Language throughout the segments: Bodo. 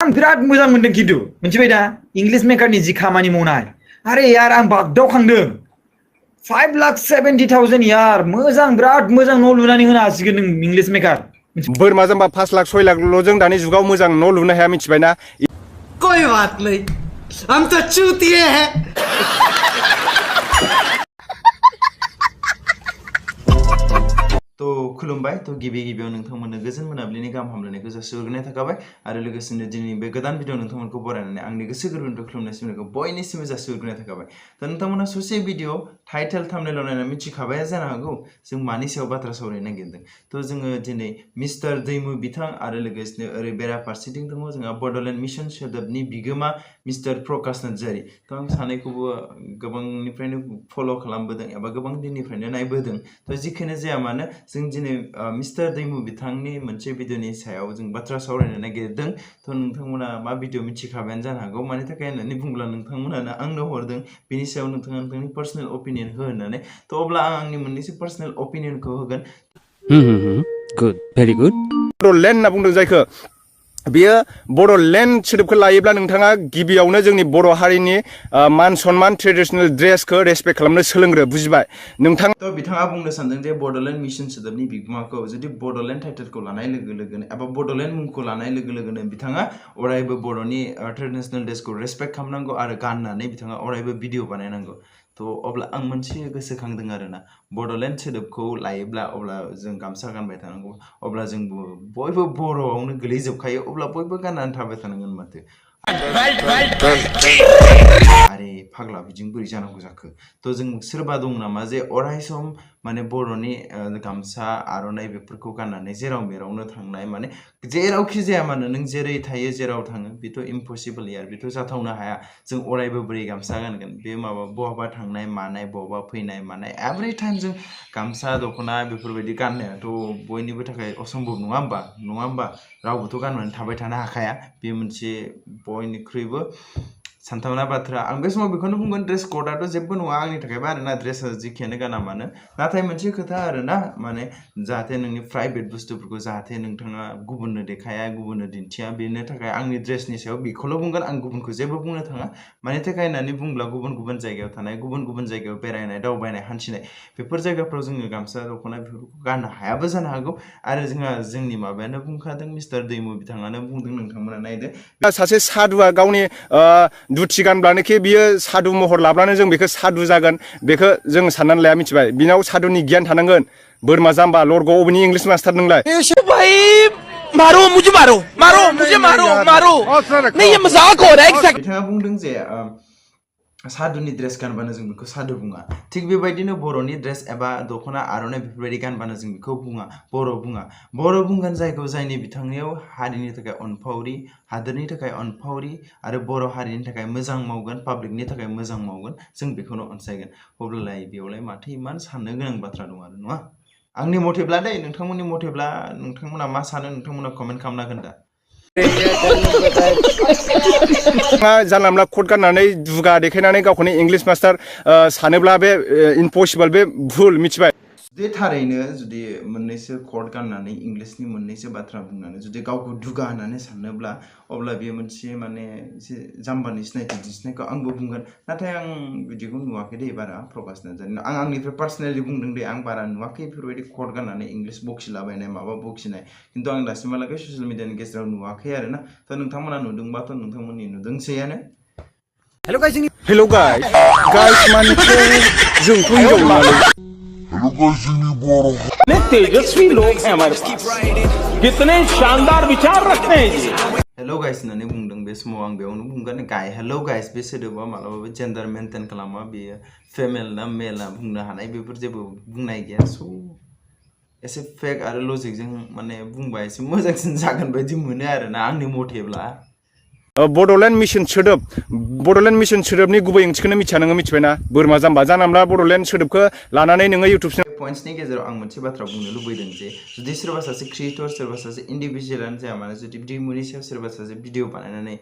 आं बिराद मोजां मोनदों खिन्थु मिथिबाय दा इंलिश मेकारनि जि खामानि मावनाय अरे यार आं बागदावखांदों 5,70,000 यार मोजां बिराद मोजां न' लुनानै होनो हासिगोन नों इंलिश मेकार बोरमा जाम्बा 5 लाख 6 लाखल' जों दानि जुगाव मोजां न' लुनो हाया मिथिबायना कोई बात नहीं हम तो चूतिए हैं तो खुलुमबाय तो गिबि गिबियाव नोंथांमोननो गोजोन मोनाबिलिनि गाहाम हामलायनायखौ जासिहरग्रोनाय थाखाबाय आरो लोगोसेनो दिनैनि बे गोदान भिडिअ नोंथांमोनखौ बरायनानै आंनि गोसो गोरबोनिफ्राय खुलुमनाय सिबिनायखौ बयनिसिमबो जासिहरग्रोनाय थाखाबाय दा नोंथांमोना ससे भिडिअ टाइटेल थाम्बनेइलाव नायनानै मिथिखाबाय जानो हागौ जों मानि सायाव बाथ्रा सावरायनो नागिरदों तो जोङो दिनै मिस्टार दैमु बिथां आरो लोगोसेनो ओरै बेराफारसेथिं दङ जोंहा बड'लेण्ड मिशन सोदोबनि बिगोमा मिस्टार प्रकाश नार्जारी तो आं सानैखौबो गोबांनिफ्रायनो फल' खालामबोदों एबा गोबां दिननिफ्रायनो नायबोदों तो जिखुनु जाया मानो जों दिनै मिस्टार दैमु बिथांनि मोनसे भिडिअनि सायाव जों बाथ्रा सावरायनो नागिरदों तो नोंथांमोना मा भिडिअ मिथिखाबायानो जानो हागौ मानि थाखाय होननानै बुंब्ला नोंथांमोनानो आंनो हरदों बेनि सायाव नोंथाङा नोंथांनि पार्सनेल ओपिनियन हो होननानै तो अब्ला आं आंनि मोननैसो पार्सनेल ओपिनियनखौ होगोन गुड भेरि गुड बड'लेण्ड होनना बुंदों जायखौ बेयो बड'लेण्ड सोदोबखौ लायोब्ला नोंथाङा गिबियावनो जोंनि बर' हारिनि मान सन्मान ट्रेडिशनेल ड्रेसखौ रेसपेक्ट खालामनो सोलोंग्रो बुजिबाय नोंथां तो बिथाङा बुंनो सानदों जे बड'लेण्ड मिशन सोदोबनि बिगोमाखौ जुदि बड'लेण्ड टाइटेलखौ लानाय लोगो लोगोनो एबा बड'लेण्ड मुंखौ लानाय लोगो लोगोनो बिथाङा अरायबो बर'नि ट्रेडिशनेल ड्रेसखौ रेसपेक्ट खालामनांगौ आरो गाननानै बिथाङा अरायबो भिडिअ बानायनांगौ तो अब्ला आं मोनसे गोसोखांदों आरोना बड'लेण्ड सोदोबखौ लायोब्ला अब्ला जों गामसा गानबाय थानांगौ अब्ला जों बयबो बर'आवनो गोलैजोबखायो अब्ला बयबो गाननानै थाबाय थानांगोन माथो आरे फाग्ला बिदिनो बोरै जानांगौ जाखो तो जों सोरबा दं नामा जे अराय सम माने बर'नि गामसा आर'नाइ बेफोरखौ गाननानै जेराव मेरावनो थांनाय माने जेरावखि जाया मानो नों जेरै थायो जेराव थाङो बेथ' इम्पसिबल यार बेथ' जाथावनो हाया जों अरायबो बोरै गामसा गानगोन बे माबा बहाबा थांनाय मानाय बहाबा फैनाय मानाय एभ्रि टाइम जों गामसा दख'ना बेफोरबायदि गाननायाथ' बयनिबो थाखाय असम्भब नङा होमबा रावबोथ' गाननानै थाबाय थानो हाखाया बे मोनसे बयनिख्रुइबो सानथावना बाथ्रा आं बे समाव बेखौनो बुंगोन ड्रेस क'डआथ' जेबो नङा आंनि थाखायबा आरोना ड्रेसा जिखियानो गाना मानो नाथाय मोनसे खोथा आरोना माने जाहाथे नोंनि प्राइभेट बुस्थुफोरखौ जाहाथे नोंथाङा गुबुननो देखाया गुबुननो दिन्थिया बेनि थाखाय आंनि ड्रेसनि सायाव बेखौल' बुंगोन आं गुबुनखौ जेबो बुंनो थाङा मानि थाखाय होननानै बुंब्ला गुबुन गुबुन जायगायाव थानाय गुबुन गुबुन जायगायाव बेरायनाय दावबायनाय हान्थिनाय बेफोर जायगाफ्राव जोङो गामसा दख'ना बेफोरखौ गाननो हायाबो जानो हागौ आरो जोंहा जोंनि माबायानो बुंखादों मिस्टार दैमु बिथाङानो बुंदों नोंथांमोना नायदो सासे सादुआ गावनि दुथि गानब्लानोखि बियो सादु महर लाब्लानो जों बेखौ सादु जागोन बेखौ जों साननानै लाया मिथिबाय बिनाव सादुनि गियान थानांगोन बोरमा जाम्बा लरग' अबेनि इंलिश मास्टार नोंलाय भाई मारो मुझे मारो नहीं ये मजाक हो रहा है बिथाङा बुंदों जे सादुनि ड्रेस गानबानो जों बेखौ सादु बुङा थिग बेबायदिनो बर'नि ड्रेस एबा दख'ना आर'नाइ बेफोरबायदि गानबानो जों बेखौ बुङा बर' बुंगोन जायखौ जायनि बिथांनियाव हारिनि थाखाय अनफावरि हादोरनि थाखाय अनफावरि आरो बर' हारिनि थाखाय मोजां मावगोन पाब्लिकनि थाखाय मोजां मावगोन जों बेखौनो अनसायगोन अब्लालाय बेयावलाय माथो इमान साननो गोनां बाथ्रा दं आरो नङा आंनि मथेब्ला दै नोंथांमोननि मथेब्ला नोंथांमोना मा सानो नोंथांमोना कमेन्ट खालामना होगोन दा जानला मोनला कट गाननानै दुगा देखायनानै गावखौनो इंलिश मास्टार सानोब्ला बे इम्पसिबल बे भुल मिथिबाय जुदि थारैनो जुदि मोननैसो कट गाननानै इंलिशनि मोननैसो बाथ्रा बुंनानै जुदि गावखौ दुगा होननानै सानोब्ला अब्ला बेयो मोनसे माने एसे जाम्बानि सिनायथि दिन्थिनायखौ आंबो बुंगोन नाथाय आं बिदिखौ नुवाखै दे बारा प्रकाश नार्जारी आं आंनिफ्राय पार्सनेलि बुंदों दे आं बारा नुवाखै बेफोरबायदि कट गाननानै इंलिश बखिलाबायनाय माबा बखिनाय खिन्थु आं दासिमहालागै ससियेल मिडियानि गेजेराव नुवाखै आरोना थ' नोंथांमोना नुदोंबाथ' नोंथांमोननि नुदोंसैयानो हेल' गाइस मानिथे जोंथ' हिनजाव नङालै तेजस्वी लोग हैं हमारे पास कितने शानदार विचार रखते हैं जी हेल' गाइस होननानै बुंदों बे समाव आं बेयावनो बुंगोन हेल' गाइस बे सोदोबा मालाबाबो जेन्डार मेनटेन खालामा बेयो फेमेल ना मेल ना बुंनो हानाय बेफोर जेबो बुंनाय गैया स' एसे फेक आरो लजिकजों माने बुंबा एसे मोजांसिन जागोन बायदि मोनो आरोना आंनि मथेब्ला बड'लेण्ड मिशन सोदोबनि गुबै ओंथिखौनो मिथिया नोङो मिथिबायना बोरमा जाम्बा जानला बड'लेण्ड सोदोबखौ लानानै नोङो इउटुब पइन्ट्सनि गेजेराव आं मोनसे बाथ्रा बुंनो लुबैदों जे जुदि सोरबा सासे क्रिएटर सोरबा सासे इन्डिभिजुवेलानो जाया मानो जुदि दैमुनि सायाव सोरबा सासे भिडिअ बानायनानै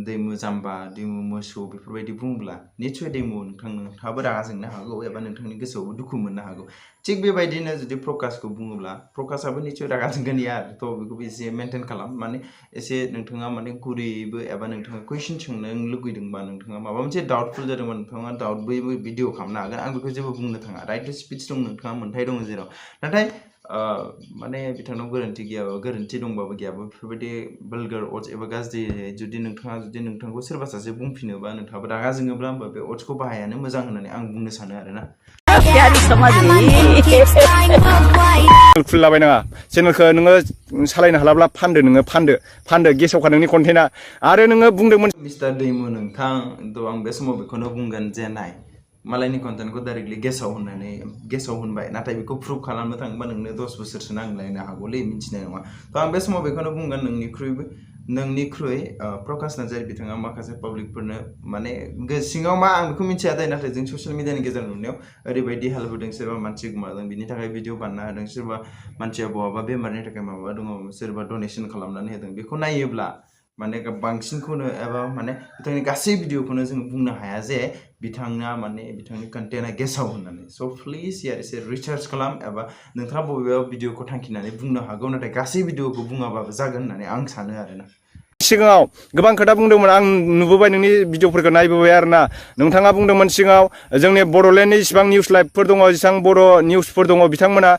दैमु जाम्बा दैमु मोसौ बेफोरबायदि बुंब्ला निस्सय दैमु नोंथाङाबो रागा जोंनो हागौ एबा नोंथांनि गोसोआवबो दुखु मोननो हागौ थिग बेबायदिनो जुदि प्रकाशखौ बुङोब्ला प्रकाशाबो निसय रागा जोंगोन यार थ' बेखौबो एसे मेनटेन खालाम माने एसे नोंथाङा माने गुरैयैबो एबा नोंथाङा कुइसन सोंनो लुगैदोंबा नोंथाङा माबा मोनसे डाउटफुल जादोंबा नोंथाङा डाउटबो भिडिअ खालामनो हागोन आं बेखौ जेबो बुंनो थाङा राइट टु स्पिच दं नोंथाङा मोन्थाय दङ जेराव नाथाय माने बिथांनाव गोरोन्थि गैयाबा गोरोन्थि दंबाबो गैयाबा बेफोरबायदि vulgar words एबा गाज्रि जुदि नोंथांखौ सोरबा सासे बुंफिनोबा नोंथाङाबो रागा जोङोब्ला होमबा बे wordsखौ बाहायानो मोजां होननानै आं बुंनो सानो आरोना खुलिलाबायनाङा चेनेलखौ नोङो सालायनो हालाब्ला फानदो गेसावखा नोंनि कन्टेन्टआ आरो नोङो बुंदोंमोन मिस्टार दैमु नोंथां थ' आं बे समाव बेखौनो बुंगोन जे नाय मालायनि कन्टेन्टखौ डाइरेक्टलि गेसाव होनबाय नाथाय बेखौ प्रुभ खालामनो थाङोबा नोंनो 10 बोसोरसो नांलायनो हागौलै मिथिनाय नङा थ' आं बे समाव बेखौनो बुंगोन नोंनिख्रुइ प्रकाश नार्जारि बिथाङा माखासे पाब्लिकफोरनो माने सिङाव मा आं बेखौ मिथिया दे नाथाय जों ससियेल मिडियानि गेजेराव नुनायाव ओरैबायदि हेल्प होदों सोरबा मानसि गोमादों बिनि थाखाय भिडिअ बानायना होदों सोरबा मानसिया बहाबा बेमारनि थाखाय माबा दङ सोरबा डनेसन खालामनानै होदों बेखौ नायोब्ला माने बांसिनखौनो एबा माने बिथांनि गासै भिडिअखौनो जों बुंनो हाया जे बिथांनि कन्टेन्टआ गेसाव होननानै स' प्लिज यार एसे रिसार्च खालाम एबा नोंथाङा बबेबा भिडिअखौ थांखिनानै बुंनो हागौ नाथाय गासै भिडिअखौ बुङाबाबो जागोन होननानै आं सानो आरोना सिगाङाव गोबां खोथा बुंदोंमोन आं नुबोबाय नोंनि भिडिअफोरखौ नायबोबाय आरोना नोंथाङा बुंदोंमोन सिगाङाव जोंनि बड'लेण्डनि जेसेबां निउस लाइभफोर दङ जेसेबां बर' निउसफोर दङ बिथांमोना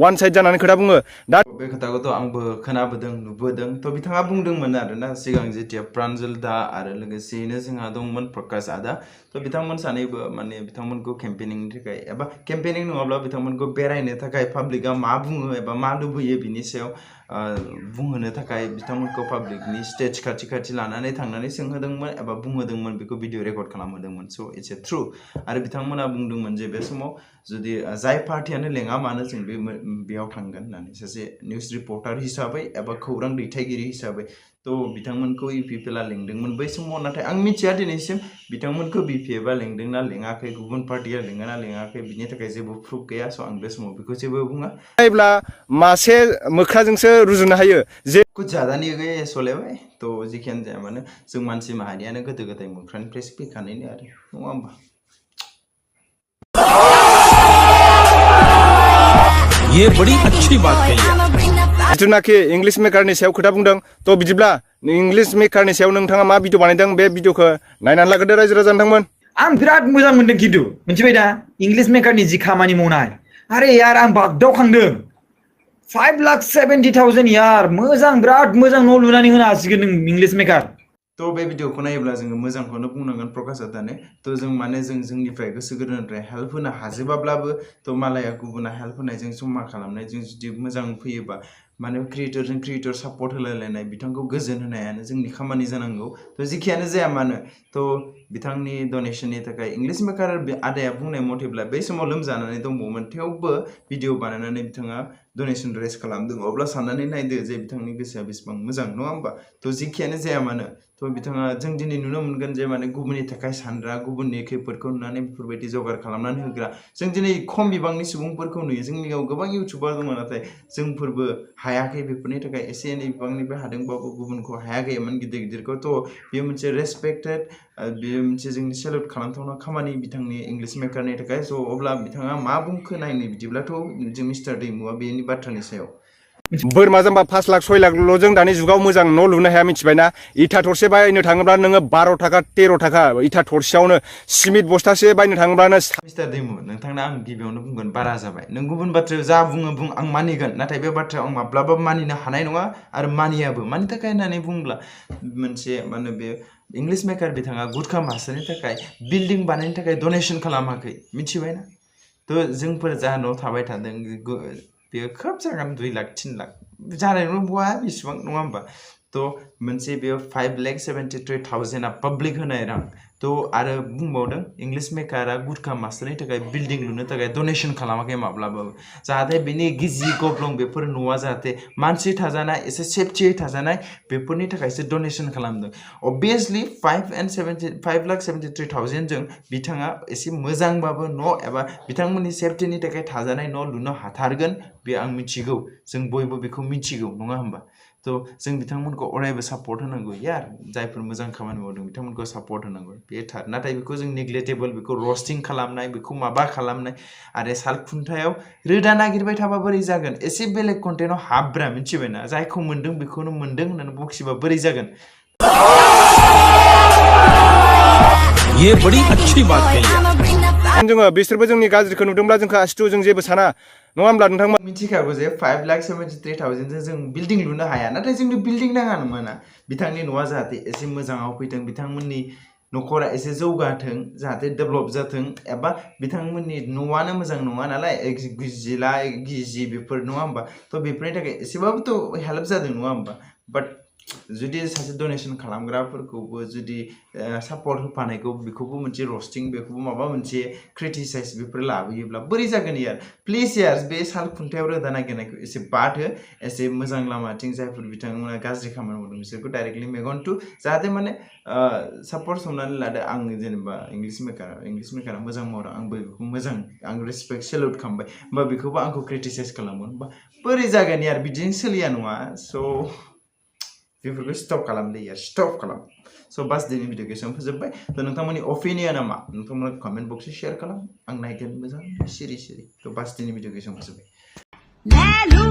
वान साइड जानानै खोथा बुङो दा बे खोथाखौथ' आंबो खोनाबोदों नुबोदों थ' बिथाङा बुंदोंमोन आरोना सिगां जेथिया प्रान्जल दा आरो लोगोसेयैनो जोंहा दंमोन प्रकाश आदा थ' बिथांमोन सानैबो माने बिथांमोनखौ केम्पेनिंनि थाखाय एबा केम्पेनिं नङाब्ला बिथांमोनखौ बेरायनो थाखाय पाब्लिकआ मा बुङो एबा मा लुबैयो बिनि सायाव बुंहोनो थाखाय बिथांमोनखौ पाब्लिकनि स्टेज खाथि लानानै थांनानै सोंहोदोंमोन एबा बुंहोदोंमन बेखौ भिडिअ रेकर्ड खालामहोदोंमोन स' इट्स ए ट्रु आरो बिथांमोना बुंदोंमोन जे बे समाव जुदि जाय पार्टियानो लेङा मानो जों बेयाव थांगोन होननानै सासे निउस रिपर्टार हिसाबै एबा खौरां दैथायगिरि हिसाबै थ' बिथांमोनखौ इउपिपिएलआ लेंदोंमोन बै समाव नाथाय आं मिथिया दिनैसिम बिथांमोनखौ बिपिएफआ लेंदोंना लेङाखै गुबुन पार्टिया लेङोना लेङाखै बिनि थाखाय जेबो प्रुफ गैया स' आं बे समाव बेखौ जेबो बुङा नायब्ला मासे मोख्राजोंसो रुजुनो हायो जे कुछ ज़्यादा नहीं हो गए सोलेबाय तो जिखियानो जाया मानो जों मानसि माहारियानो गोदो गोदाय मोख्रानिफ्रायसो फैखानायनो आरो नङा होमबा ये बड़ी अच्छी बात कही है जिथुनाखि इंलिश मेकारनि सायाव खोथा बुंदों थ' बिदिब्ला इंलिश मेकारनि सायाव नोंथाङा मा भिडिअ बानायदों बे भिडिअखौ नायनानै लाग्रोदो रायजो राजा नोंथांमोन आं बिराद मोजां मोनदों खिन्थु मिथिबाय दा इंलिश मेकारनि जि खामानि मावनाय आरे यार आं बागदावखांदों 5,70,000 यार मोजां बिराद मोजां न' लुनानै होनो हासिगोन नों इंलिश मेकार थ' बे भिडिअखौ नायोब्ला जोङो मोजांखौनो बुंनांगोन प्रकाश आदानो थ' जों माने जोंनिफ्राय गोसो गोरबोनिफ्राय हेल्प होनो हाजोबाब्लाबो थ' मालाया गुबुना हेल्प होनायजों जमा खालामनायजों जुदि मोजां फैयोबा माने क्रिएटरजों क्रिएटर सापर्ट होलायलायनाय बिथांखौ गोजोन होनायानो जोंनि खामानि जानांगौ थ' जिखियानो जाया मानो थ' बिथांनि डनेसननि थाखाय इंलिश मेकार आदाया बुंनाय मथेब्ला बै समाव लोमजानानै दंबावोमोन थेवबो भिडिअ बानायनानै बिथाङा डनेसन रेज खालामदों अब्ला साननानै नायदो जे बिथांनि गोसोआ बेसेबां मोजां नङा होमबा थ' जिखियानो जाया मानो थ' बिथाङा जों दिनै नुनो मोनगोन जे माने गुबुननि थाखाय सानग्रा गुबुननि खैफोदखौ नुनानै बेफोरबायदि जगार खालामनानै होग्रा जों दिनै खम बिबांनि सुबुंफोरखौ नुयो जोंनियाव गोबां इउटुबार दङ नाथाय जोंफोरबो हायाखै बेफोरनि थाखाय एसे एनै बिबांनिफ्राय हादोंबाबो गुबुनखौ हायाखै इमान गिदिरखौ थ' बेयो मोनसे रेसपेक्टेड बेयो मोनसे जोंनि सेलेक्ट खालामथावना खामानि बिथांनि इंलिश मेकारनि थाखाय स' अब्ला बिथाङा मा बुंखो नायनो बिदिब्लाथ' जों मिस्टार दैमुआ बेनि बाथ्रानि सायाव बोरमा जाम्बा 5 लाख 6 लाखल'जों दानि जुगाव मोजां न' लुनो हाया मिथिबायना इथा थरसे बायनो थाङोब्ला नोङो 12 थाखा 13 थाखा इथा थरसेयावनो सिमेन्ट बस्थासे बायनो थाङोब्लानो मिस्टार दैमु नोंथांना आं गिबियावनो बुंगोन बारा जाबाय नों गुबुन बाथ्रायाव जा बुङो बुं आं मानिगोन नाथाय बे बाथ्रायाव आं माब्लाबाबो मानिनो हानाय नङा आरो मानियाबो मानि थाखाय होननानै बुङोब्ला मोनसे मा होनो बे इंलिश मेकार बिथाङा गुटखा मास्टारनि थाखाय बिल्डिं बानायनो थाखाय डनेसन खालामाखै मिथिबायना थ' जोंफोर जा न'आव थाबाय थादों बेयो खोब जागोन 2 लाख 3 लाख जानायनो बहा बेसेबां नङा होमबा थ' मोनसे बेयो 5,73,000 पाब्लिक होनाय रां थ' आरो बुंबावदों इंलिश मेकारा गुटखा मास्टारनि थाखाय बिल्डिं लुनो थाखाय डनेसन खालामाखै माब्लाबाबो जाहाथे बेनि गिजि गब्लं बेफोर न'आ जाहाथे मानसि थाजानाय एसे सेफटियै थाजानाय बेफोरनि थाखायसो डनेसन खालामदों अबभियासलि 5,73,000 जों बिथाङा एसे मोजांबाबो न' एबा बिथांमोननि सेफटिनि थाखाय थाजानाय न' लुनो हाथारगोन बे आं मिथिगौ जों बयबो बेखौ मिथिगौ नङा होमबा थ' जों बिथांमोनखौ अरायबो सापर्ट होनांगौ यार जायफोर मोजां खामानि मावदों बिथांमोनखौ सापर्ट होनांगौ बे थार नाथाय बेखौ जों नेग्लेक्टेबल बेखौ रस्टिं खालामनाय बेखौ माबा खालामनाय आरो साल खुन्थायाव रोदा नागिरबाय थाबा बोरै जागोन एसे बेलेग कन्टेन्टआव हाबब्रा मिथिबायना जायखौ मोन्दों बेखौनो मोन्दों होननानै बखिबा बोरै जागोन ये बड़ी अच्छी बात कही जोङो बिसोरबो जोंनि गाज्रिखौ नुदोंब्ला जोंखौ आसिथु जों जेबो साना नङा होमब्ला नोंथांमोन मिथिखागौ जे 5,73,000 जों बिल्डिं लुनो हाया नाथाय जोंनो बिल्डिं नाङा नङाना बिथांनि न'आ जाहाथे एसे मोजाङाव फैथों बिथांमोननि न'खरा एसे जौगाथों जाहाथे डेभेलप जाथों एबा बिथांमोननि न'आनो मोजां नङा नालाय गिजिला गिजि बेफोर नङा होमबा थ' बेफोरनि थाखाय एसेबाबोथ' हेल्प जादों नङा होमबा बाट जुदि सासे डनेसन खालामग्राफोरखौबो जुदि सापर्ट होफानायखौ बेखौबो मोनसे रस्टिं बेखौबो माबा मोनसे क्रिटिसाइज बेफोर लाबोयोब्ला बोरै जागोन यार प्लिज यार बे साल खुन्थायाव रोदा नागिरनायखौ एसे बाद हो एसे मोजां लामाथिं जायफोर बिथांमोना गाज्रि खामानि मावदों बिसोरखौ डाइरेक्टलि मेगन टु जाहाथे माने सापर्ट हमनानै लादो आं जेनेबा इंलिश मेकारा मोजां मावदों आंबो बेखौ मोजां आं रेसपेक्ट सेलुट खालामबाय होमबा बेखौबो आंखौ क्रिटिसाइज खालामगोन होमबा बोरै जागोन यार बिदिनो सोलिया नङा स' बेफोरखौ स्टप खालामदो यार स्टप खालाम स' बास दिनैनि भिडिअखौ एसेबां फोजोब्बाय थ' नोंथांमोननि अपिनियना मा नोंथांमोना कमेन्ट बक्सआव शेयार खालाम आं नायगोन मोजां सिरि थ' बास दिनैनि भिडिअखौ एसेबां फोजोब्बाय